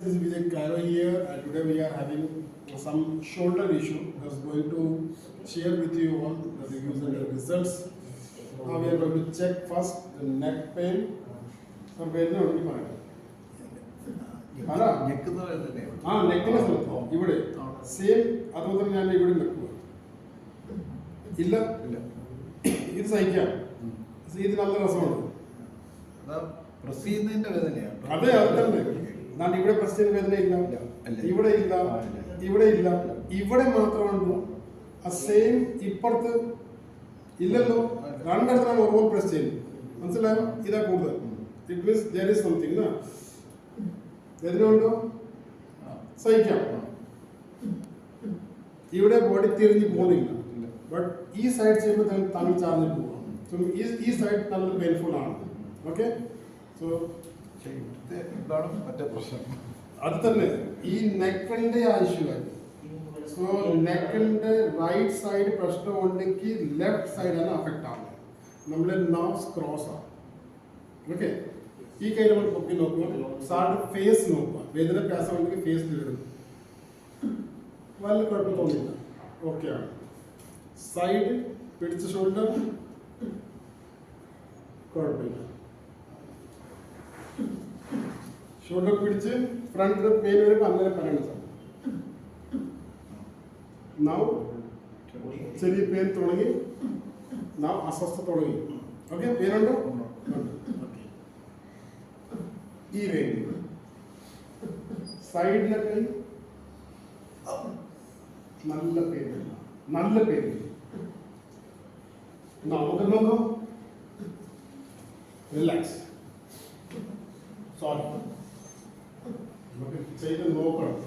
This is Vijay Cairo here, and today we are having some shoulder issue. I was going to share with you all the reviews and the results. Now we are going to check first the neck pain. So where only fine. നെക്കിനെ സ്ഥലത്തോ ഇവിടെ same അതുപോലെ തന്നെ ഞാൻ ഇവിടെ നിൽക്കുക ഇല്ല ഇല്ല ഇത് സഹിക്കാം ഇത് നല്ല രസമാണ് അതെ അത് തന്നെ അതാണ്ട് ഇവിടെ പ്രസ് ചെയ്യുന്ന വേദന ഇല്ല ഇവിടെ ഇല്ല ഇവിടെ ഇല്ല ഇവിടെ മാത്രമാണ് ആ സെയിം ഇപ്പുറത്ത് ഇല്ലല്ലോ രണ്ടിടത്താണ് ഒരുപോലെ പ്രസ് ചെയ്യുന്നത് മനസ്സിലായോ ഇതാ കൂടുതൽ it means there is something നാ വേദന ഉണ്ടോ സഹിക്കാം ഇവിടെ ബോഡി തിരിഞ്ഞ് പോകുന്നില്ല ബട്ട് ഈ സൈഡ് ചെയ്യുമ്പോൾ തമ്മിൽ ചാർജ് പോകാം സോ ഈ സൈഡ് നല്ല പെയിൻഫുൾ ആണ് ഓക്കെ സോ മറ്റേ പ്രശ്നം അത് തന്നെ ഈ നെക്കിന്റെ ആവശ്യമായി സോ നെക്കിന്റെ റൈറ്റ് സൈഡ് പ്രശ്നം ഉണ്ടെങ്കിൽ ലെഫ്റ്റ് സൈഡാണ് അഫക്റ്റ് ആവുന്നത് നമ്മളെ നർവ്സ് ക്രോസ് ആണ് ഓക്കെ ഈ കൈ നമ്മൾ പൊക്കി നോക്കുക സാറിന്റെ ഫേസ് നോക്കുക വേദന പ്രയാസം ഉണ്ടെങ്കിൽ ഫേസ് തീരും വല്ല കുഴപ്പം തോന്നില്ല ഓക്കെ ആണ് സൈഡ് പിടിച്ച ഷോൾഡർ കുഴപ്പമില്ല ഷോൾഡർ പിടിച്ച് ഫ്രണ്ട് പെയിൻ വരുമ്പോൾ അങ്ങനെ പറയണം സാർ നാവ് ചെറിയ പെയിൻ തുടങ്ങി നാവ് അസ്വസ്ഥ തുടങ്ങി ഓക്കെ പെയിനുണ്ടോ ഈ വേദന സൈഡിലെ പെയിൻ നല്ല പെയിൻ നല്ല പെയിൻ നമുക്ക് നോക്കാം റിലാക്സ് സോറി നമുക്ക് ചെയ്ത് നോക്കണം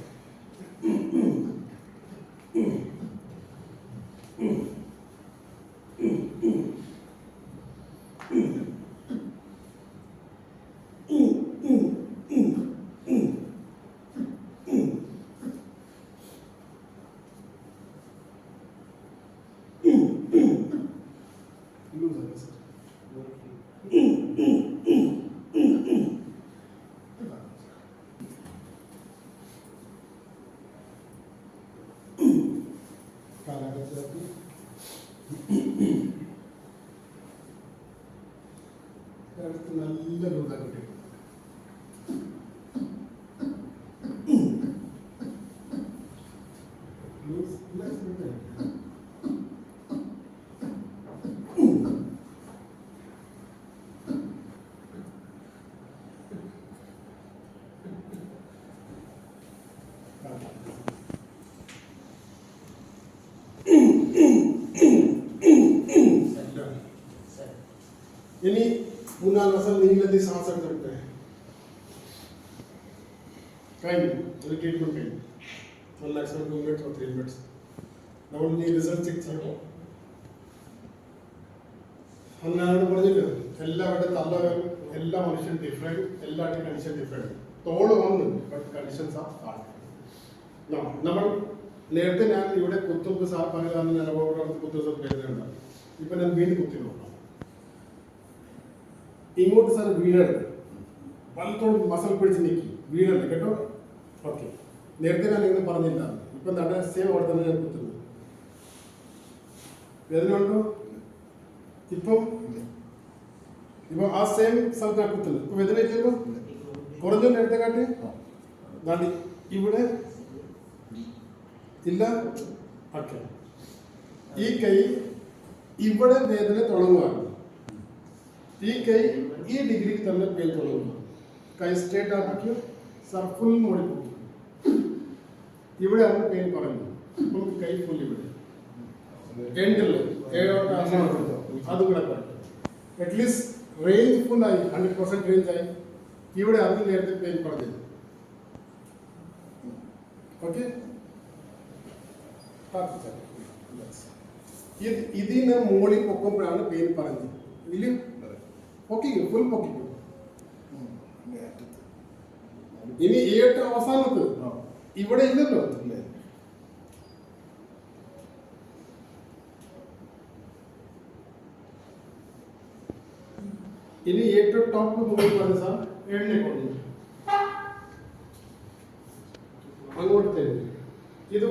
നല്ല ലൂസാക്കി ഇനി 3-4 ദിവസം നീലത്തി ശ്വാസം എടുത്തിട്ട് കഴിഞ്ഞു ഒരു ട്രീറ്റ്മെന്റ് കഴിഞ്ഞു 1 lakhs 2 minutes or 3 minutes നമ്മൾ ഈ റിസൾട്ട് ചെക്ക് ചെയ്യണം അന്നാണ് പറഞ്ഞില്ല എല്ലാവരുടെ തല എല്ലാ മനുഷ്യൻ ഡിഫറെന്റ് എല്ലാവരുടെയും കണ്ടീഷൻ ഡിഫറെന്റ് തോള് വന്നു ബട്ട് കണ്ടീഷൻസ് ആർ സ്റ്റാർട്ട് നമ്മൾ നേരത്തെ ഞാൻ ഇവിടെ കുത്തുമ്പ് സാർ പറഞ്ഞതാണ് നിലപാട് കുത്തുന്ന പേരുന്നുണ്ട് ഇപ്പൊ ഞാൻ വീണ്ടും കുത്തി നോക്കാം ഇങ്ങോട്ട് സാർ വീഴരുത് വലത്തോട് മസൽ പിടിച്ച് നിൽക്കി വീഴരുത് കേട്ടോ ഓക്കെ നേരത്തെ ഞാൻ ഇങ്ങനെ പറഞ്ഞില്ല ഇപ്പൊ എന്താണ് സേവ് അവിടെ തന്നെ ഞാൻ കുത്തുന്നത് വേദന ഉണ്ടോ ഇപ്പം ഇപ്പൊ ആ സെയിം സ്ഥലത്ത് ഞാൻ കുത്തുന്നത് ഇപ്പൊ വേദന ഇല്ലല്ലോ കുറഞ്ഞു നേരത്തെ കാട്ടി നാടി ഇവിടെ ഇല്ല ഓക്കെ ഈ കൈ ഇവിടെ വേദന തുടങ്ങുകയാണ് ഈ കൈ ഈ ഡിഗ്രിക്ക് തന്നെ പെയിൻ തുടങ്ങുന്നു കൈ സ്ട്രേറ്റ് ആക്കി സർ ഫുൾ മോടി പോകും ഇവിടെയാണ് പെയിൻ പറയുന്നത് ഇപ്പം കൈ ഫുൾ ഇവിടെ എൻഡിൽ അത് കൂടെ അറ്റ്ലീസ്റ്റ് റേഞ്ച് ഫുൾ ആയി 100% റേഞ്ച് ആയി ഇവിടെ അത് നേരത്തെ പെയിൻ പറഞ്ഞത് ഓക്കെ ഇതിന് മോളിൽ പൊക്കുമ്പോഴാണ് പെയിൻ പറഞ്ഞത് ഇതിൽ പൊക്കിക്കും ഫുൾ പൊക്കിക്കും ഇനി ഏറ്റവും അവസാനത്ത് ഇവിടെ ഇല്ലല്ലോ ഇനി ഏറ്റവും ടോപ്പ് മുകളിൽ പറഞ്ഞ സാർ എണ്ണ കൊടുക്കും അങ്ങോട്ട് തരും. ഇത്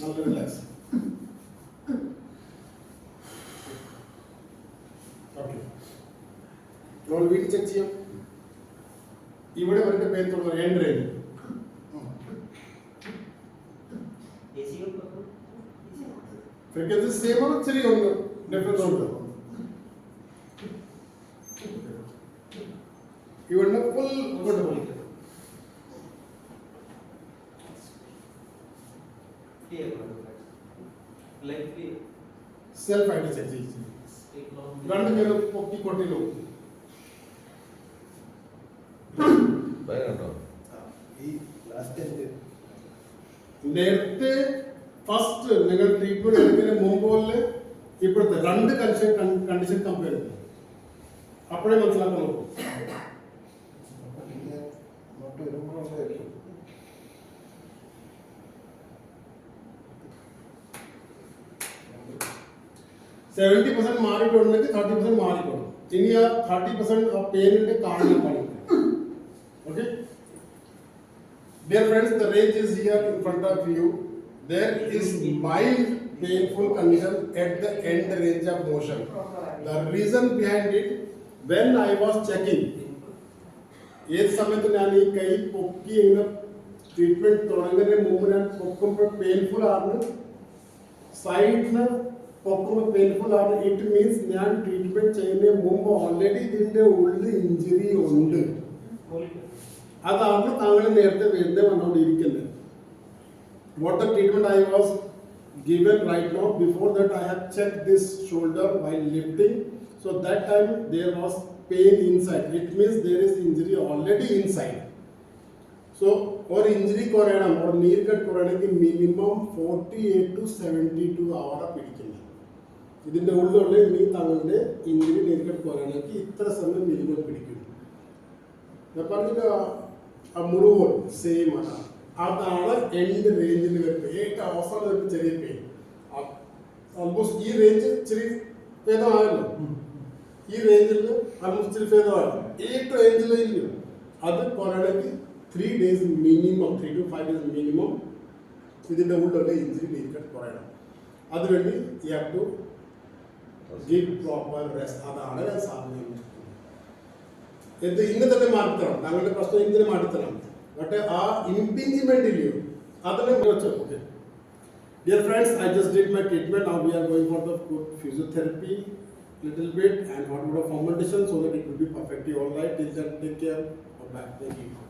നല്ല റിലാക്സ്. ഓക്കെ, നമ്മൾ വീട്ടിൽ ചെക്ക് ചെയ്യാം. ഇവിടെ അവരുടെ പേര് തുടങ്ങുന്നത് എൻഡ് റേഞ്ച്. ഫ്രീക്വൻസി സെയിം ആണ്, ചെറിയൊന്ന് ഡിഫറൻസ് ഉണ്ട്. ഇവിടുന്ന് ഫുൾ കൊണ്ടുപോകും. സെൽഫ് ആയിട്ട് ചെക്ക് ചെയ്യും. രണ്ടുപേരും പൊക്കിക്കൊണ്ടിരും. നേരത്തെ ഫസ്റ്റ് നിങ്ങൾ ട്രീറ്റ്മെന്റ് എടുക്കുന്നതിന് മുമ്പ് ഇപ്പോഴത്തെ രണ്ട് കണ്ടീഷൻ കമ്പയർ ചെയ്യും. അപ്പോഴേ മനസ്സിലാക്കാൻ നോക്കും. 70% മാറിയിട്ടുണ്ടെങ്കിൽ 30% മാറിക്കോളും. ഇനി ആ 30% ആ പെയിനിന്റെ കാണാൻ പാടില്ല. Okay dear friends, the range is here in front of you. There is mild painful condition at the end range of motion. The reason behind it, when I was checking, ഏത് സമയത്ത് ഞാൻ ഈ കൈ പൊക്കി ഇങ്ങനെ ട്രീറ്റ്മെന്റ് തുടങ്ങുന്നതിന് മുമ്പ് ഞാൻ പൊക്കുമ്പോൾ പെയിൻഫുൾ ആണ്, സൈഡിന് പൊക്കുമ്പോൾ പെയിൻഫുൾ ആണ്. ഇറ്റ് മീൻസ് ഞാൻ ട്രീറ്റ്മെന്റ് ചെയ്യുന്നതിന് മുമ്പ് ഓൾറെഡി ഇതിന്റെ ഉള്ളിൽ ഇഞ്ചുറി ഉണ്ട്. അതാണ് താങ്കൾ നേരത്തെ വേണ്ടി വന്നുകൊണ്ടിരിക്കുന്നത്. What the treatment I was given right now, before that I have checked this shoulder while lifting, so that time there was pain inside. It means there is injury already inside. So or injury korayana or knee cut korayana minimum 48 to 72 hours പിടിക്കുന്നു. ഇതിന്റെ ഉള്ളിലുള്ള ഇനി താങ്കളുടെ injury knee cut korayana ഇത്ര സമയം minimum പിടിക്കുന്നു. ഞാൻ പറഞ്ഞിട്ട് ആ മുറിവ് സെയിം ആണ്. അതാണ് എൻഡ് റേഞ്ചിൽ വരുന്നത്. ഏറ്റവും അവസാനം വരുന്ന ചെറിയ പെയിൻ. ഓൾമോസ്റ്റ് ഈ റേഞ്ച് ചെറിയ ഭേദമായല്ലോ. ഈ റേഞ്ചിൽ ആൾമോസ്റ്റ് ഇച്ചിരി ഭേദമായല്ലോ. ഏറ്റവും റേഞ്ചിൽ അത് കുറയണമെങ്കിൽ 3 days minimum, 3 to 5 days minimum ഇതിൻ്റെ ഉള്ളിലുള്ള ഇഞ്ചുറി നീക്കട്ട് കുറയണം. അതുവേണ്ടി you have to give proper rest. അതാണ് ഞാൻ സാധ്യത. എന്ത് ഇന്ന് തന്നെ മാറ്റിത്തരണം. താങ്കളുടെ പ്രശ്നം ഇന്ന് തന്നെ മാറ്റിത്തരണം. പക്ഷേ ആ ഇംപിഞ്ച്മെന്റ് ഇല്ലയോ അതിനെ വെച്ചോ. Okay dear friends, I just did my treatment. Now we are going for the physiotherapy little bit and what about foundation so that it will be perfectly all right. Till then, take care. Bye. Thank you.